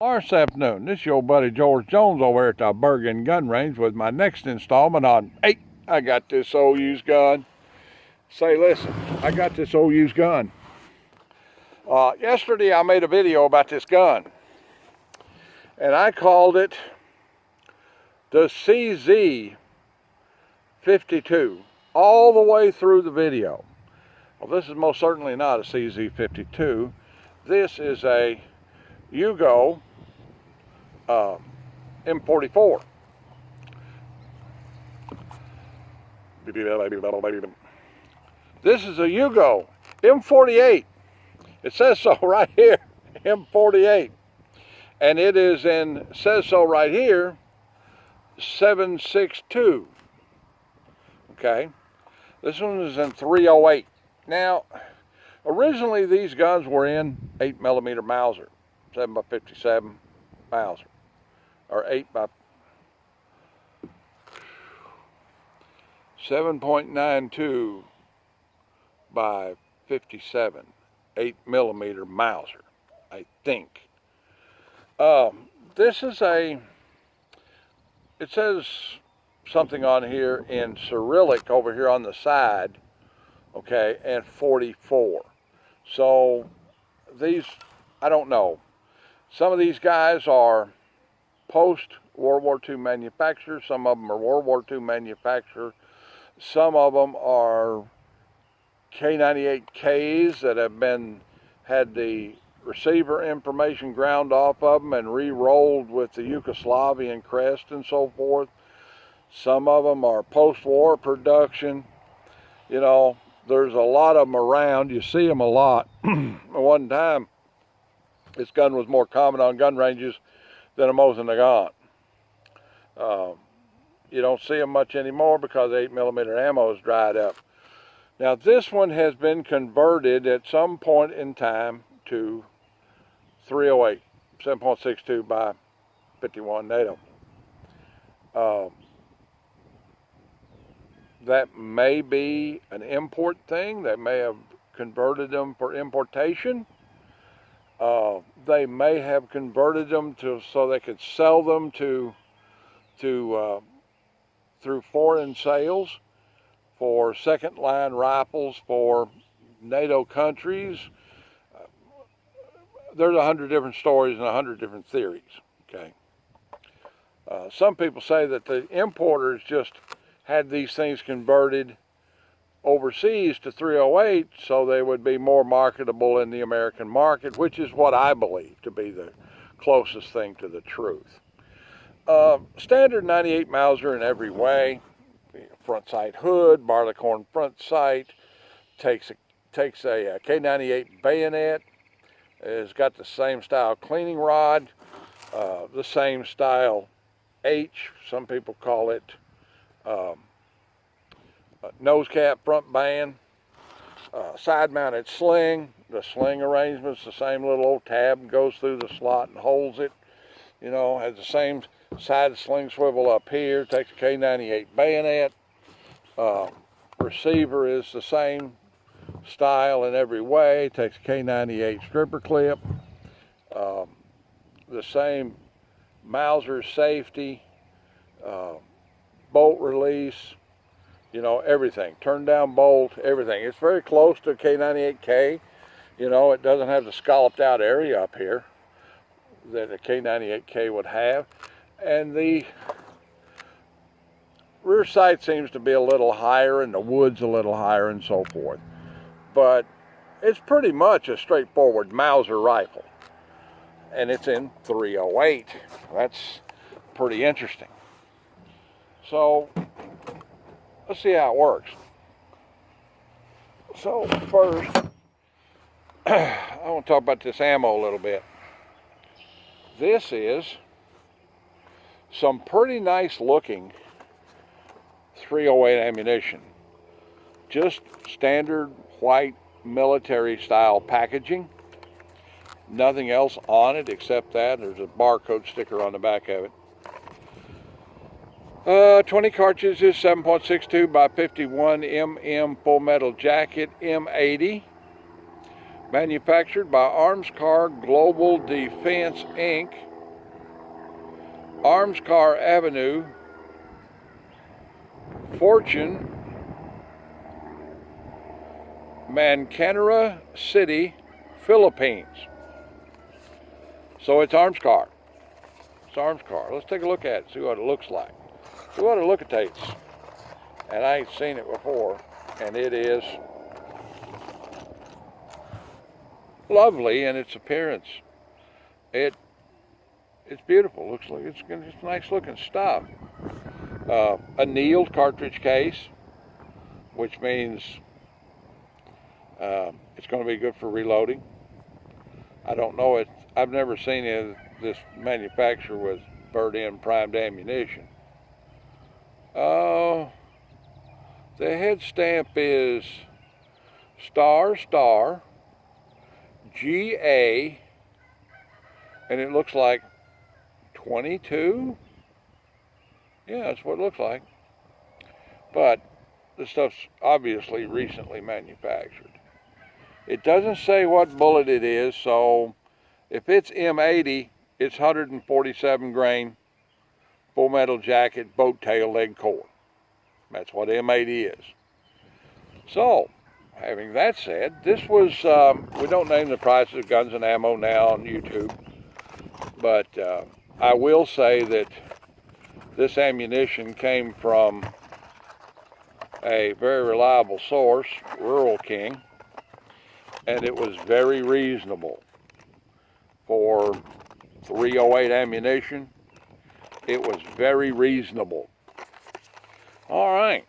This afternoon, this is your buddy George Jones over here at the Bergen Gun Range with my next installment on, hey, I got this old used gun. Say, listen, I got this old used gun. Yesterday I made a video about this gun, and I called it the CZ52 all the way through the video. Well, this is most certainly not a CZ52. This is a Yugo M44. This is a Yugo M48. It says so right here, M48. And it is in, says so right here, 7.62. Okay. This one is in 308. Now, originally these guns were in 8mm Mauser, 7x57 Mauser, or 7.92 by 57, 8mm Mauser, I think. This is it says something on here in Cyrillic over here on the side, okay, and 44. So these, I don't know. Some of these guys are post-World War II manufacturers. Some of them are World War II manufacturers. Some of them are K98Ks that have had the receiver information ground off of them and re-rolled with the Yugoslavian crest and so forth. Some of them are post-war production. You know, there's a lot of them around. You see them a lot. At one time, this gun was more common on gun ranges than a Mosin Nagant. You don't see them much anymore because 8mm ammo is dried up. Now this one has been converted at some point in time to 308, 7.62 by 51 NATO. That may be an import thing. They may have converted them for importation. They may have converted them so they could sell them through foreign sales for second line rifles for NATO countries. There's 100 different stories and 100 different theories. Okay. Some people say that the importers just had these things converted overseas to 308 so they would be more marketable in the American market, which is what I believe to be the closest thing to the truth. Standard 98 Mauser in every way. Front sight hood, barleycorn front sight, takes a K98 bayonet. It's got the same style cleaning rod, the same style H, some people call it nose cap front band, side mounted sling. The sling arrangement's the same little old tab goes through the slot and holds it. You know, has the same side sling swivel up here, takes a K98 bayonet. Receiver is the same style in every way, takes a K98 stripper clip. The same Mauser safety, bolt release, you know, everything. Turn down bolt, everything. It's very close to a K98K. You know, it doesn't have the scalloped out area up here that a K98K would have. And the rear sight seems to be a little higher and the wood's a little higher and so forth. But it's pretty much a straightforward Mauser rifle. And it's in 308. That's pretty interesting. So let's see how it works. So first, I want to talk about this ammo a little bit. This is some pretty nice looking 308 ammunition. Just standard white military style packaging. Nothing else on it except that. There's a barcode sticker on the back of it. 20 cartridges, 7.62 by 51 full metal jacket, M80. Manufactured by Arms Car Global Defense Inc. Arms Car Avenue, Fortune, Mancanera City, Philippines. So it's Arms Car. It's Arms Car. Let's take a look at it, see what it looks like. See what it lookates. And I ain't seen it before, and it is lovely in its appearance. It's beautiful. Looks like it's nice looking stuff. Annealed cartridge case, which means it's going to be good for reloading. I don't know it. I've never seen this manufacturer with burnt-in primed ammunition. The head stamp is ** GA, and it looks like 22. Yeah, that's what it looks like. But the stuff's obviously recently manufactured. It doesn't say what bullet it is, so if it's M80, it's 147 grain, full metal jacket, boat tail, leg core. That's what M80 is. So, having that said, this was, we don't name the prices of guns and ammo now on YouTube, but I will say that this ammunition came from a very reliable source, Rural King, and it was very reasonable. For .308 ammunition, it was very reasonable. All right.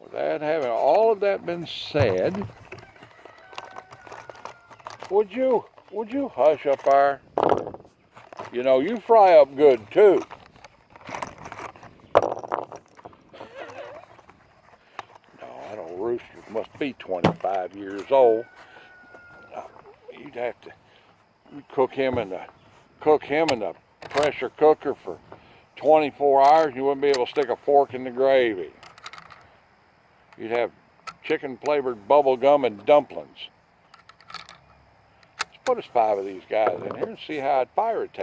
With that, having all of that been said, would you hush up there? You know, you fry up good too. No, that old rooster must be 25 years old. You'd have to cook him in the pressure cooker for 24 hours, and you wouldn't be able to stick a fork in the gravy. You'd have chicken flavored bubble gum and dumplings. Let's put us 5 of these guys in here and see how it pirates.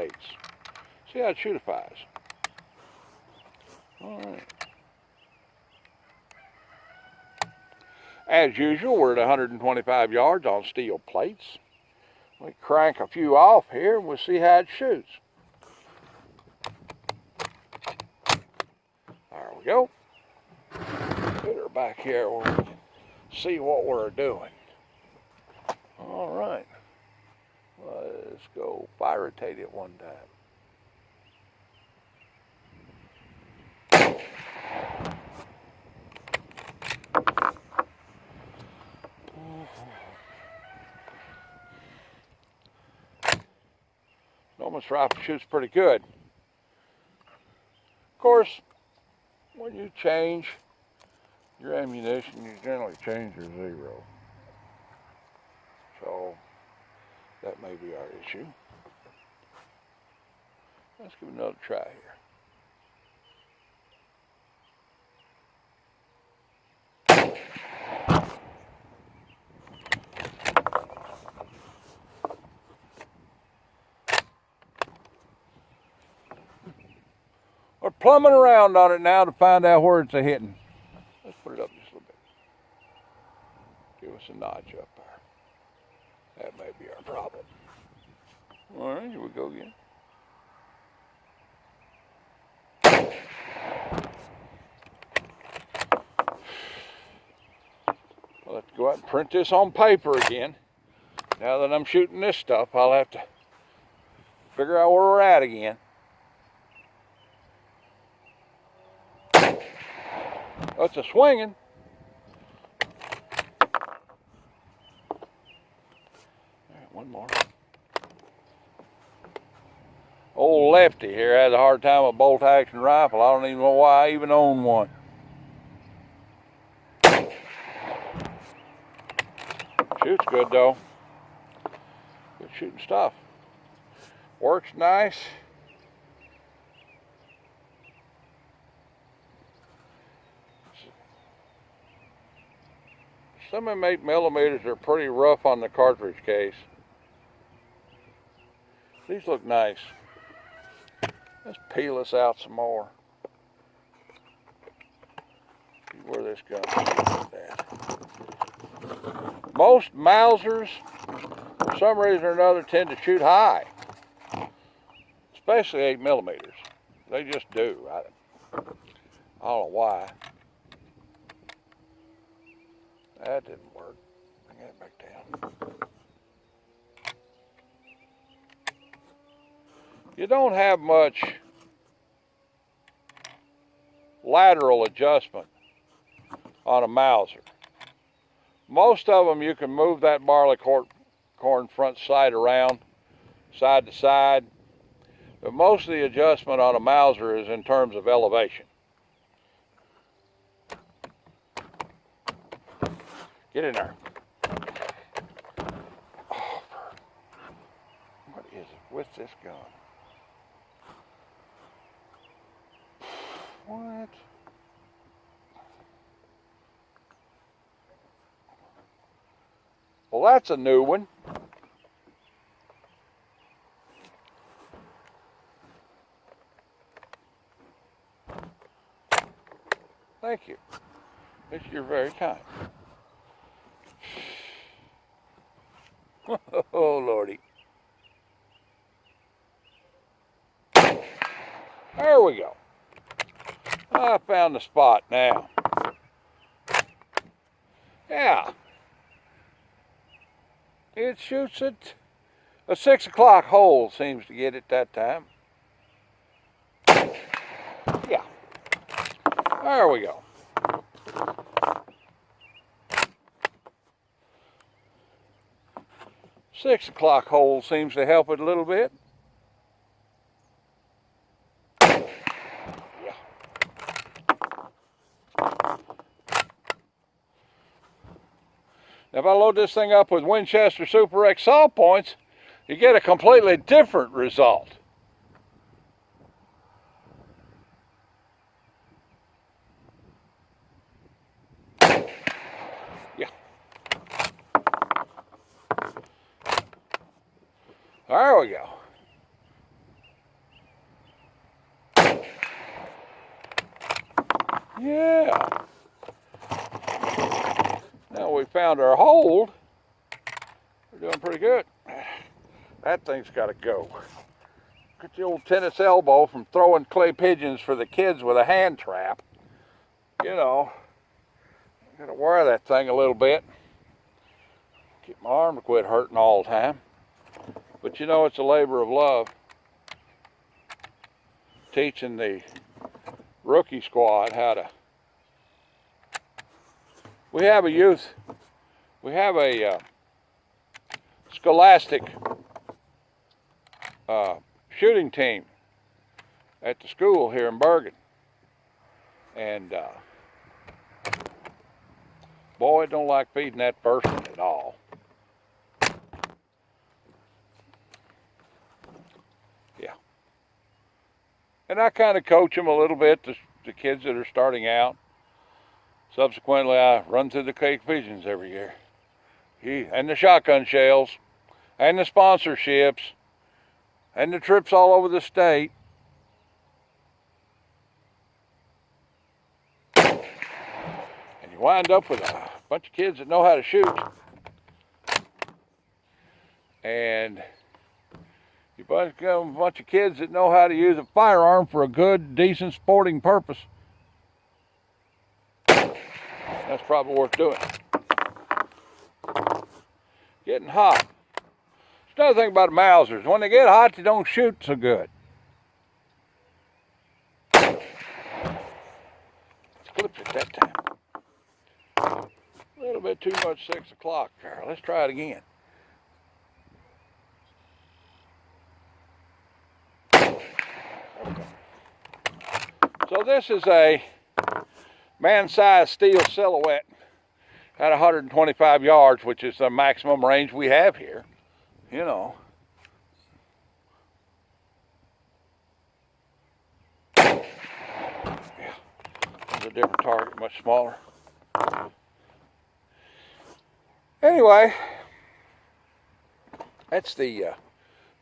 See how it shootifies. All right. As usual, we're at 125 yards on steel plates. We crank a few off here and we'll see how it shoots. There we go. Put her back here where we can see what we're doing. All right. Let's go piratate it one time. Noma's rifle shoots pretty good. Of course, when you change your ammunition, you generally change your zero. So that may be our issue. Let's give it another try here. We're plumbing around on it now to find out where it's hitting. Let's put it up just a little bit. Give us a notch up there. That may be our problem. All right, here we go again. Well, let's go out and print this on paper again. Now that I'm shooting this stuff, I'll have to figure out where we're at again. Oh, it's a swinging. All right, one more. Old Lefty here has a hard time with bolt action rifle. I don't even know why I even own one. Shoots good though. Good shooting stuff. Works nice. Some of them 8mm are pretty rough on the cartridge case. These look nice. Let's peel this out some more. See where this gun is at. Most Mausers, for some reason or another, tend to shoot high, especially 8mm. They just do. I don't know why. That didn't work. Bring that back down. You don't have much lateral adjustment on a Mauser. Most of them you can move that barley corn front sight around side to side, but most of the adjustment on a Mauser is in terms of elevation. Get in there. Oh, what is it with this gun? What? Well, that's a new one. Thank you. You're very kind. Oh, Lordy. There we go. I found the spot now. Yeah. It shoots at a 6 o'clock hole, seems to get it that time. Yeah. There we go. Six o'clock hole seems to help it a little bit. Yeah. Now if I load this thing up with Winchester Super X saw points, you get a completely different result. Yeah. There we go. Yeah. Now we found our hold. We're doing pretty good. That thing's got to go. Get the old tennis elbow from throwing clay pigeons for the kids with a hand trap. You know, got to wear that thing a little bit. Keep my arm to quit hurting all the time. But you know, it's a labor of love. Teaching the rookie squad how to. We have a scholastic shooting team at the school here in Bergen. And boy, don't like feeding that person at all. Yeah. And I kind of coach them a little bit, the kids that are starting out. Subsequently, I run through the clay pigeons every year. And the shotgun shells, and the sponsorships, and the trips all over the state. And you wind up with a bunch of kids that know how to shoot. And you have a bunch of kids that know how to use a firearm for a good, decent sporting purpose. That's probably worth doing. Getting hot. There's another thing about Mausers. When they get hot, they don't shoot so good. Clipped it that time. A little bit too much 6 o'clock there. Let's try it again. So this is a man-sized steel silhouette at 125 yards, which is the maximum range we have here, you know. Yeah, it's a different target, much smaller. Anyway, that's the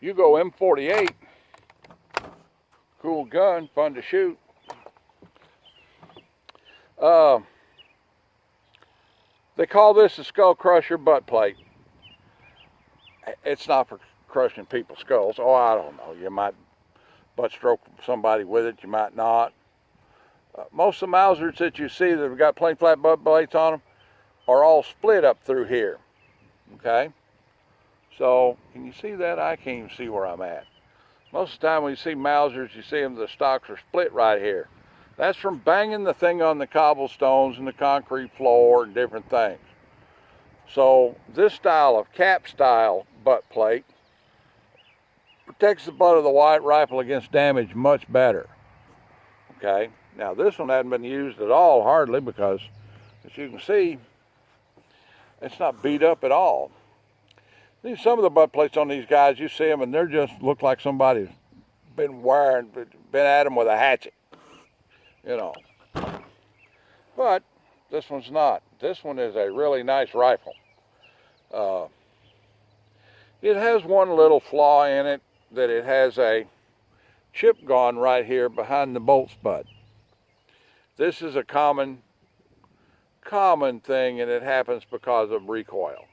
Yugo M48. Cool gun, fun to shoot. They call this a skull crusher butt plate. It's not for crushing people's skulls. Oh, I don't know. You might butt stroke somebody with it. You might not. Most of the Mausers that you see that have got plain flat butt plates on them are all split up through here. Okay? So, can you see that? I can't even see where I'm at. Most of the time when you see Mausers, you see them, the stocks are split right here. That's from banging the thing on the cobblestones and the concrete floor and different things. So, this style of cap style butt plate protects the butt of the white rifle against damage much better. Okay? Now, this one hadn't been used at all, hardly, because, as you can see, it's not beat up at all. These, some of the butt plates on these guys, you see them, and they just look like somebody's been at them with a hatchet, you know. But this one's not. This one is a really nice rifle. It has one little flaw in it, that it has a chip gone right here behind the bolt spud. This is a common thing, and it happens because of recoil.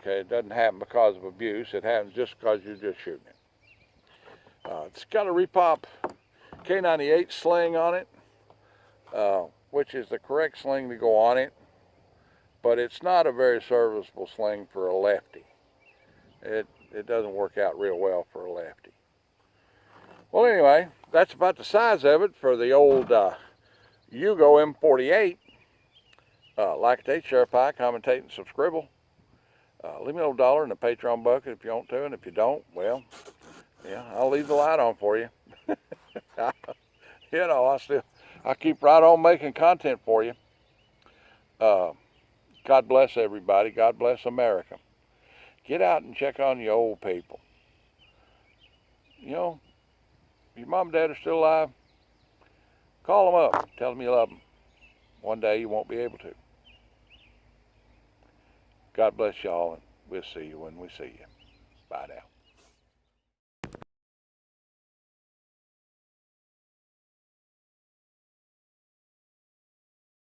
Okay, it doesn't happen because of abuse. It happens just because you're just shooting it. It's got a repop K98 sling on it, which is the correct sling to go on it, but it's not a very serviceable sling for a lefty. It doesn't work out real well for a lefty. Well, anyway, that's about the size of it for the old Yugo M48. Like, take, share, pie, commentate, and subscribe. Leave me a little $1 in the Patreon bucket if you want to, and if you don't, well, yeah, I'll leave the light on for you. You know, I keep right on making content for you. God bless everybody. God bless America. Get out and check on your old people. You know, if your mom and dad are still alive, call them up. Tell them you love them. One day you won't be able to. God bless y'all, and we'll see you when we see you. Bye now.